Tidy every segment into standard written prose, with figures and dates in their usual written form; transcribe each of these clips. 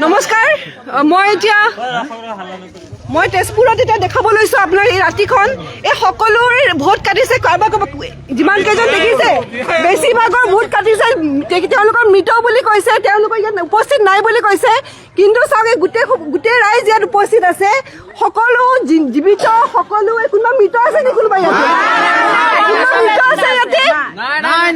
নমস্কাৰ মই তেজপুৰত এতিয়া দেখাব লৈছো আপোনাৰ এই ৰাতিখন এই সকলোৰে ভোট কাটিছে কাৰোবাক যিমান কেইজন দেখিছে বেছিভাগৰ ভোট কাটিছে তেওঁলোকৰ মৃত বুলি কৈছে তেওঁলোকৰ ইয়াত উপস্থিত নাই বুলি কৈছে কিন্তু চাগে গোটেই ৰাইজ ইয়াত উপস্থিত আছে সকলো জীৱিত সকলো কোনোবা মৃত আছে নেকি কোনোবা ইয়াত মৃত আছে ইয়াতে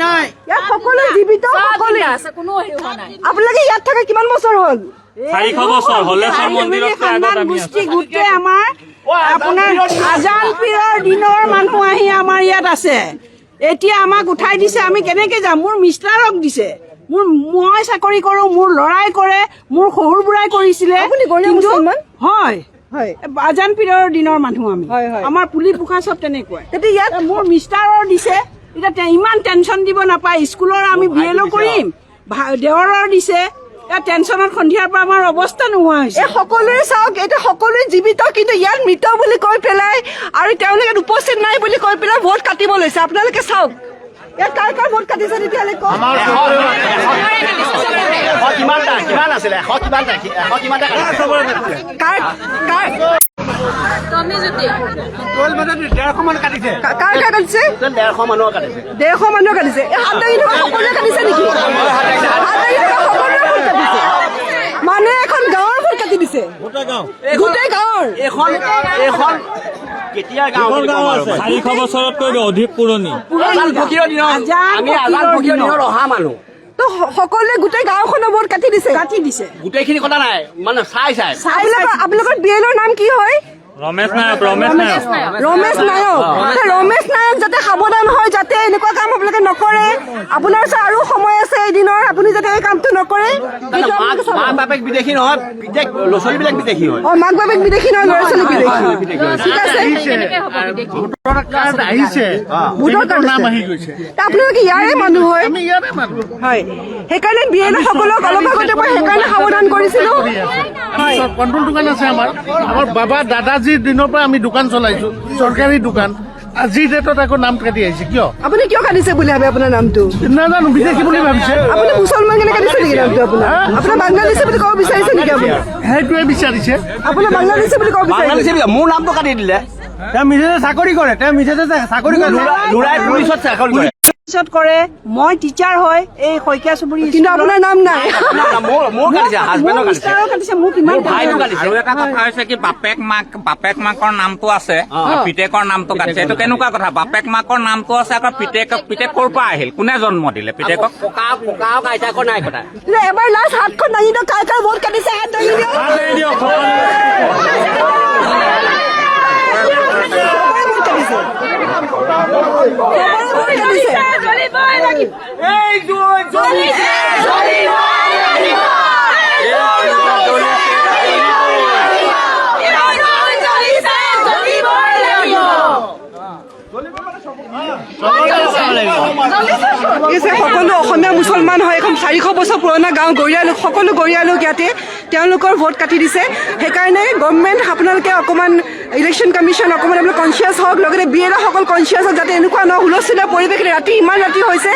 নাই ইয়াত সকলো জীৱিত সকলো আছে কোনো হোৱা নাই আপোনালোকে ইয়াত থকা কিমান বছৰ হ'ল 400 বছৰ হলেশ্বৰ মন্দিৰত গোটেই আমাৰ আপোনাৰ আজান পীৰৰ দিনৰ মানুহ আহি আমাৰ ইয়াত আছে এতিয়া আমাক উঠাই দিছে আমি কেনেকে যাম মোৰ মিষ্টাৰক দিছে মই চাকৰি কৰো মোৰ লৰাই কৰে মোৰ শহুৰ বুঢ়াই কৰিছিলে হয় আজান পীৰৰ দিনৰ মানুহ আমি আমাৰ পুলি পোখা চব তেনেকুৱা এতিয়া ইয়াত মোৰ মিষ্টাৰৰ দিছে এতিয়া ইমান টেনচন দিব নাপায় স্কুলৰ আমি বিএলও কৰিম দেৱৰৰ দিছে টেনচনত সন্ধিয়াৰ পৰা আমাৰ অৱস্থা নোহোৱা হৈছে সকলোৱে চাওক এতিয়া সকলোৱে জীৱিত কিন্তু ইয়াত মৃত বুলি কৈ পেলাই আৰু তেওঁলোকে উপস্থিত নাই বুলি কৈ পেলাই ভোট কাটিব লৈছে আপোনালোকে চাওক ইয়াত কাৰ কাৰ ভোট কাটিছে তেতিয়াহ'লে মানে এখন গাঁৱৰ ভোট কাটি দিছে গোটেই গাঁৱৰ 400 বছৰতকৈ অধিক পুৰণি সকলোৱে গোটেই গাঁওখনৰ ভোট কাটি দিছে গোটেইখিনি কথা নাই মানে চাই আপোনালোকৰ বিএলৰ নাম কি হয় ৰমেশ নায়ক যাতে সাৱধান হয় যাতে এনেকুৱা কাম আপোনালোকে নকৰে আপোনাৰ ওচৰত আৰু সময় আছে এদিনৰ আপুনি যাতে এই কামটো নকৰে মাক বাপেক বিদেশী নহয় ল'ৰা ছোৱালীবিলাক বিদেশী হয় মাক বাপেক বিদেশী নহয় ল'ৰা ছোৱালী বিদেশী ঠিক আছে আপোনালোকে ইয়াৰে মানুহ হয় সেইকাৰণে বিএলঅ সকলক অলপ আগতে মই সেইকাৰণে সাৱধান কৰিছিলো কণ্ট্ৰল দোকান আছে আমাৰ বাবা দাদাজীৰ দিনৰ পৰা আমি দোকান চলাইছো চৰকাৰী দোকান আজিৰ ডেটত আকৌ নাম কাটি আহিছে কিয় আপুনি কিয় কাটিছে বুলি ভাবে আপোনাৰ নামটো নাজানো বিদেশী বুলি ভাবিছে আপুনি মুছলমান কেনে কাটিছে নেকি নামটো আপোনাৰ বাংলাদেশী বুলি ক'ব বিচাৰিছে নেকি আপুনি সেইটোৱে বিচাৰিছে আপোনাৰ বাংলাদেশী বুলি ক'ব বিচাৰিছে মোৰ নামটো কাটি দিলে তেওঁ মিছেছে চাকৰি কৰে ল'ৰাই পুলিচত চাকৰি কৰে মই টিচাৰ হয় এই শইকীয়া চুবুৰী কিন্তু আপোনাৰ নাম নাই আৰু এটা কথা হৈছে কি বাপেক মাকৰ নামটো আছে পিতেকৰ নামটো কাটিছে এইটো কেনেকুৱা কথা বাপেক মাকৰ নামটো আছে আকৌ পিতেক ক'ৰ পৰা আহিল কোনে জন্ম দিলে পিতেকক এবাৰ লাষ্ট হাতখন দাঙি দিয়ক কাৰ কাৰ ভোট কাটিছে হাত দাঙি দিয়ক সকলো অসমীয়া মুছলমান হয় এখন 400 বছৰ পুৰণা গাঁও গৰিয়া লোক সকলো গৰিয়া লোক ইয়াতে তেওঁলোকৰ ভোট কাটি দিছে সেইকাৰণে গভৰ্ণমেণ্ট আপোনালোকে অকণমান ইলেকশ্যন কমিশ্যন অকণমান আপোনালোক কনচিয়াছ হওক লগতে বিএলঅ সকল কনচিয়াছ হওক যাতে এনেকুৱা ন হুলস্থুলীয়া পৰিৱেশ ৰাতি ইমান ৰাতি হৈছে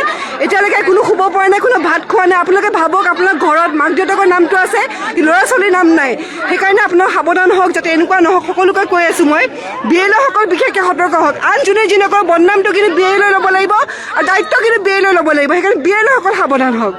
এতিয়ালৈকে কোনো শুব পৰা নাই কোনো ভাত খোৱা নাই আপোনালোকে ভাবক আপোনাৰ ঘৰত মাক দেউতাকৰ নামটো আছে ল'ৰা ছোৱালীৰ নাম নাই সেইকাৰণে আপোনাক সাৱধান হওক যাতে এনেকুৱা নহওক সকলোকে কৈ আছোঁ মই বিএলঅ সকল বিশেষকৈ সতৰ্ক হওক আন যোনে যি নকৰক বদনামটো কিন্তু বিএলঅ ল'ব লাগিব আৰু দায়িত্ব কিন্তু বিএলঅ ল'ব লাগিব সেইকাৰণে বিএলঅ সকল সাৱধান হওক